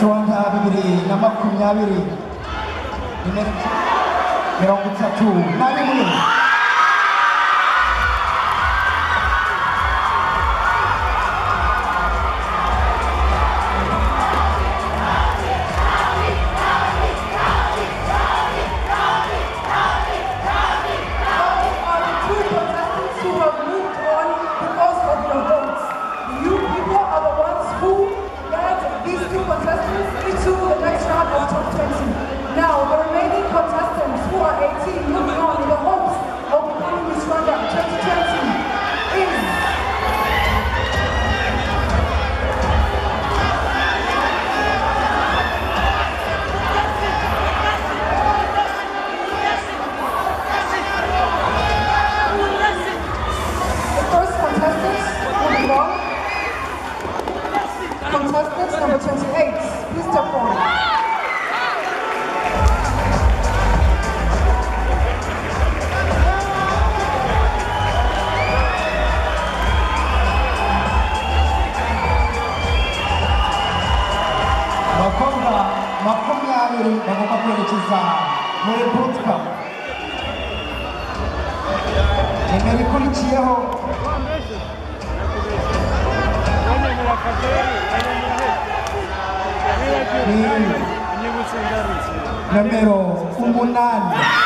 Rwanda 2020 mirongo itatu na rimwe. Now, the remaining contestants who are 18 moving on in the hopes of becoming Miss Rwanda 2020 is the first contestants moving on. Contestants number 28, please step forward. makumyabiri bagomba kwerekeza muri bootcamp. Nimero ikurikiyeho ni nomero 8.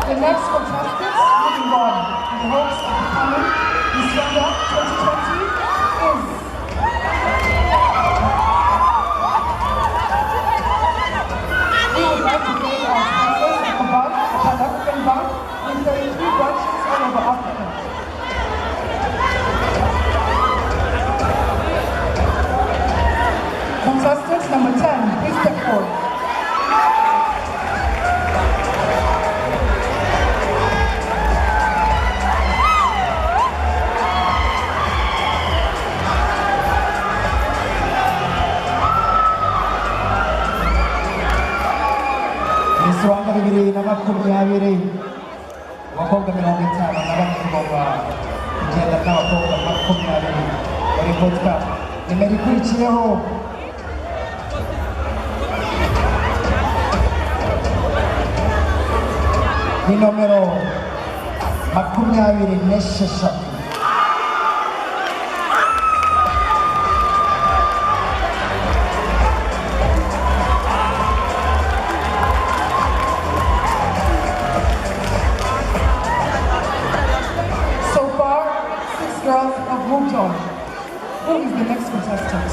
The next contestants moving on in the hopes of becoming Miss Rwanda 2020 is we would like to thank our sponsors at the bank, the Pan African Bank, with 33 branches all over Africa. Contestants number 10, please step forward. Miss Rwanda 2020 abakobwa 50 bagomba kugenda n'abakobwa 20 muri bootcamp. Nimero ikurikiyeho ni nomero 26. Girls have moved on. Who is the next contestant?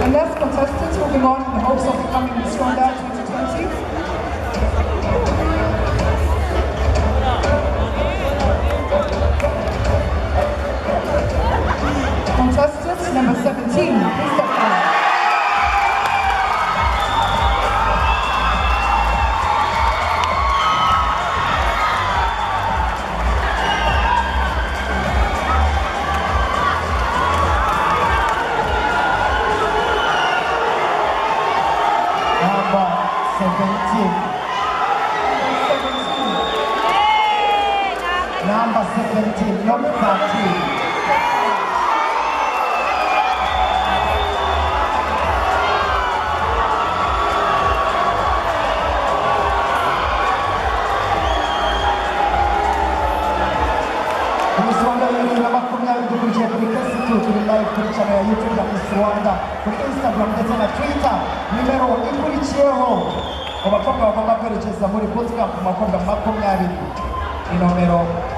The next contestant moving on in the hopes of becoming Miss Rwanda 2020. Contestant number 17, please step forward. Number 17, not 13. Miss Rwanda 2020 dukurikiye kuri Facebook, turi live kuri channel ya YouTube ya Miss Rwanda, kuri Instagram ndetse na Twitter. Nimero ikurikiyeho abakobwa bagomba kwerekeza muri bootcamp mu makobwa 20 ni nomero 21.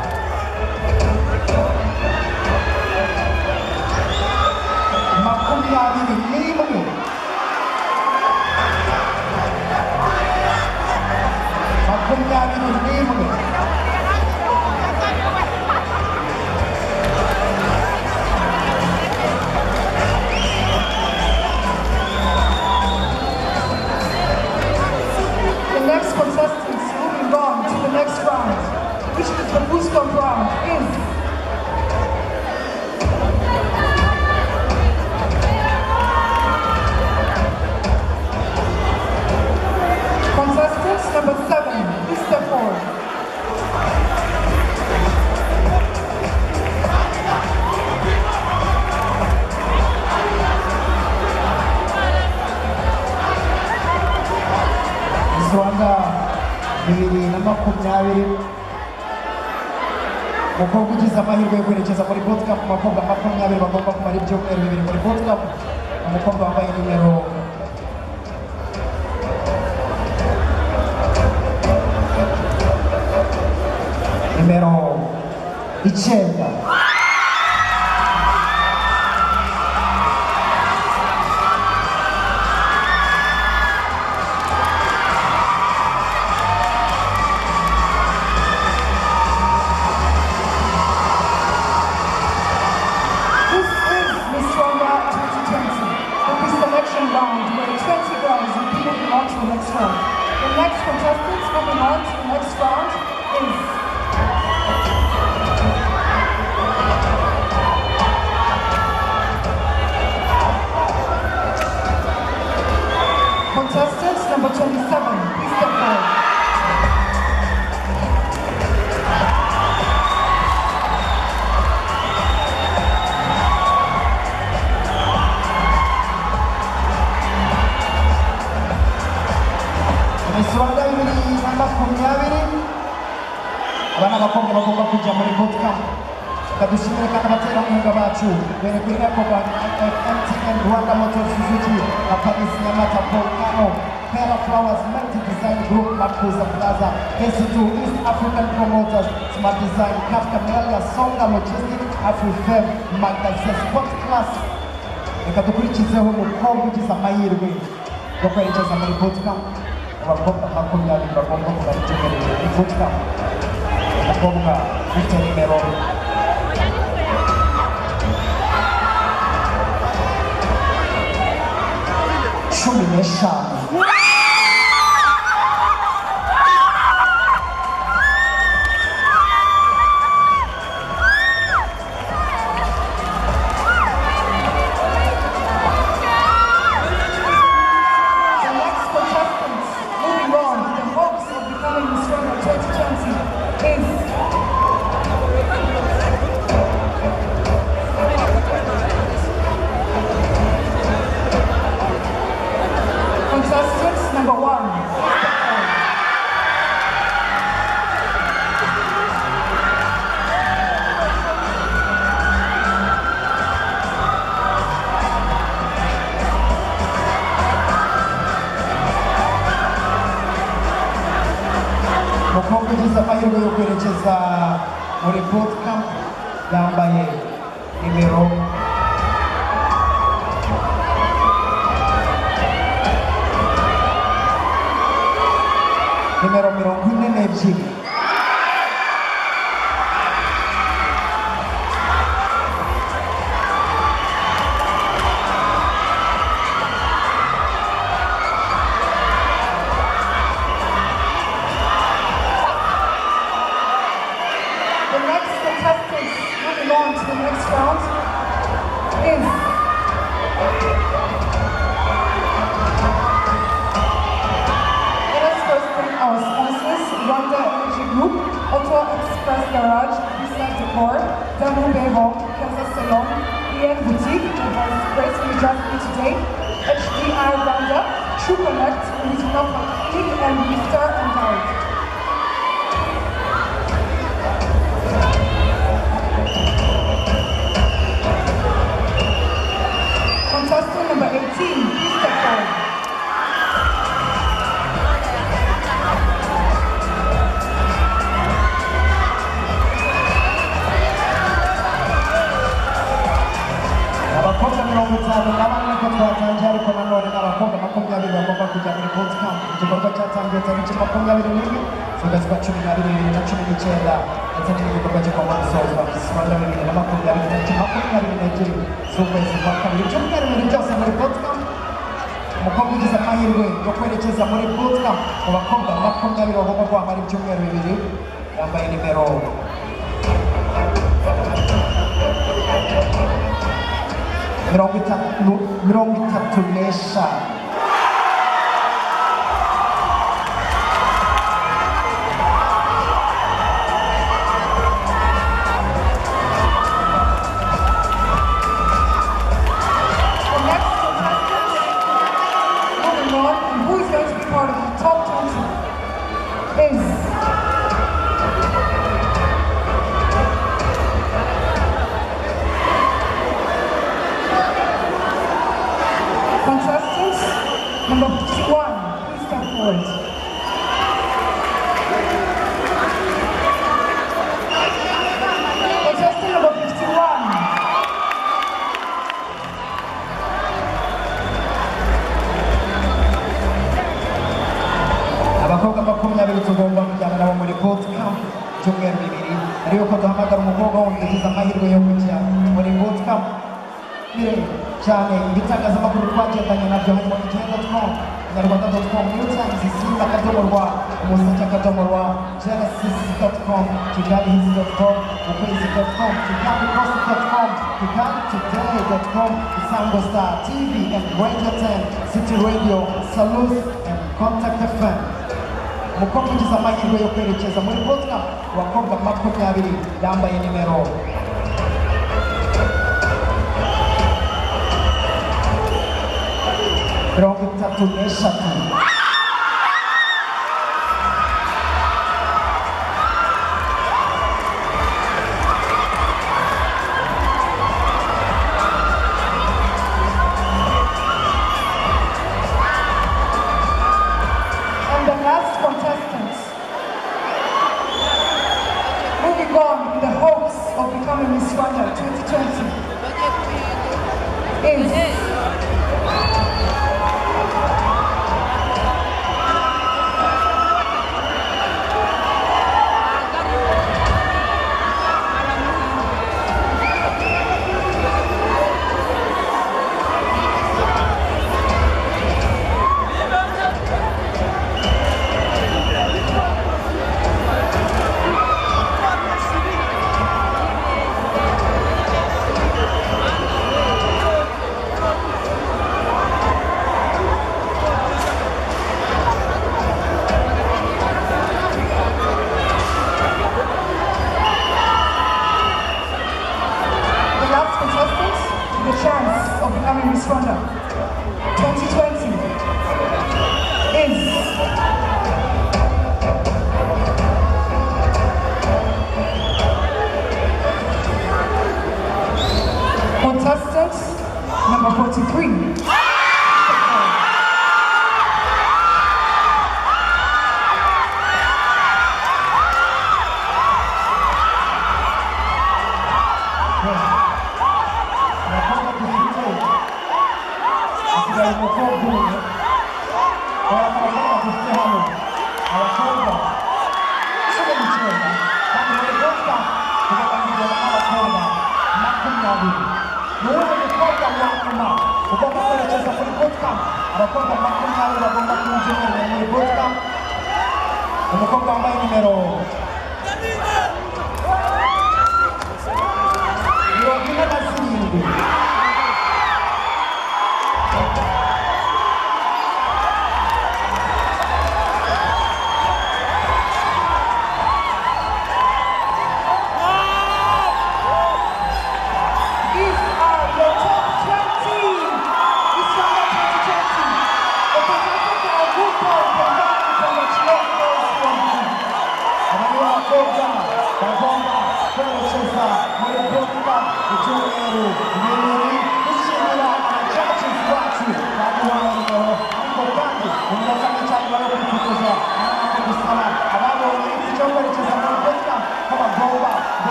which is the booster round, is makumyabiri. Umukobwa ugize amahirwe yo kwerekeza muri bootcamp mu bakobwa makumyabiri bagomba kumara ibyumweru bibiri muri bootcamp. Umukobwa wambaye nimero 9. Round where 20 girls and people move on to the next round. The next contestants moving on to the next round is contestants number 27. Please step forward. Rwanda bibiri na makumyabiri abana bakobwa bagomba kujya muri bootcamp. Kadushimire kandi abaterankunga bacu bere kuri EcoBank, MTN, Rwanda Motors, Suzuki, Paris Nyamata, Volcano, Pera Flowers, Multi Design Group, Makuza Plaza, S2, East African Promoters, Smart Design, Kafka Melia, Songa Logistics, AfriFem, Magazine Sport Class. Reka dukurikizeho umukobwa ugize amahirwe yo kwerekeza muri bootcamp. Abakobwa makumyabiri bagomba kumara icyumweru muri bootcamp. Umukobwa ufite nimero 15. contestants number 1. Umukobwa ugize amahirwe yo kwerekeza muri bootcamp yambaye nimero 42. The next contestants moving on to the next round is our sponsors, Rwanda Energy Group, Auto Express Garage, Visa Decor, Damu Bevo, Kaza Salon, EN Boutique, the voice grace we just meet today, HDI Rwanda, True Connect, Original Clean and Lifter and Guide. Contestant number 18, please step forward. Abakobwa 50 n'abana ko twatangiye ariko nanone n'abakobwa 20 bagomba kujya muri bootcamp. Igikorwa cyatangiye tariki 21 z'ukwezi kwa 12 bibiri na 19 ndetse n'igikorwa cyo kwamamaza Rwanda 2020 tariki 22 z'ukwezi kwa kabiri. Ibyumweru bibiri byose muri bootcamp. Umukobwa ugize amahirwe yo kwerekeza muri bootcamp mu bakobwa 20 bagomba kwamara ibyumweru bibiri yambaye nimero 35. Who is going to be part of the top 20 is Number 51, please step forward. Contestant number 51. abakobwa 20 tugomba kujyana nabo muri bootcamp cyumweru bibiri ariyo ko duhamagara umukobwa wundi ugize amahirwe yo kujya muri bootcamp cyane ibitangazamakuru twagendanye nabyo harimo igihe.com, inyarwanda.com, New Times, Simba akadomorwa, umuseke akadomorwa, Genesis.com, kigalihits.com, ukwezi.com, kigalikosi.com, kigalitoday.com, Isango Star TV and Radio 10, City Radio, Salute and Contact FM. Umukobwa ugize amahirwe yo kwerekeza muri bootcamp, abakobwa 20 yambaye nimero 33. And the last contestant, moving on in the hopes of becoming Miss Rwanda 2020, is the chance of becoming Miss Rwanda 2020 is contestant number 43. umukobwa wambaye nimero 47.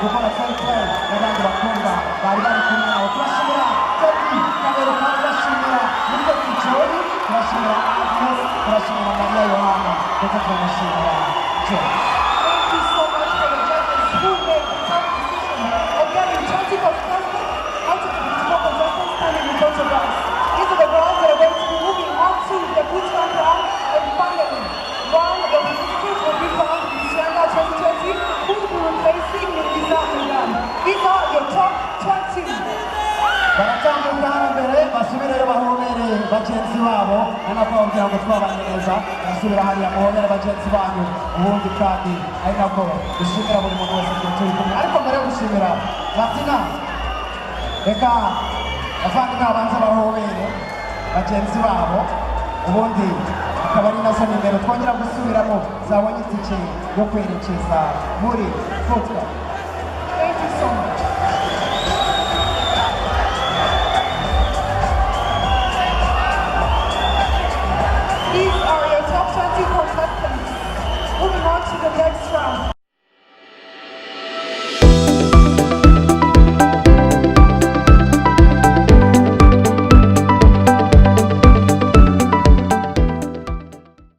gukora selfie n'abandi bakobwa bari bari kumwe nabo turashimira Teddy Kabero kandi turashimira Mutesi Jolly turashimira Agnes turashimira Maria Yohana ndetse turashimira Joy. Thank you so much for the judges who made the tough decision of getting 20 contestants out of the 54 contestants standing in front of us. These are the girls that are going to be moving on to the bootcamp round, and finally, one of the participants will be found in Rwanda 2020 who will be replacing Lisa Milan. These are your top 20. baratambukana mbere basubire bahobere bagenzi babo anakubwira ngo twabanye neza basubira hariya muhobere bagenzi banyu ubundi kandi ari nako dushimira buri muntu wese turi kumwe ariko mbere yo gushimira Latina reka abavandimwe babanza bahobere bagenzi babo ubundi akaba ari nazo nimero twongera gusubiramo zabonye itike yo kwerekeza muri football.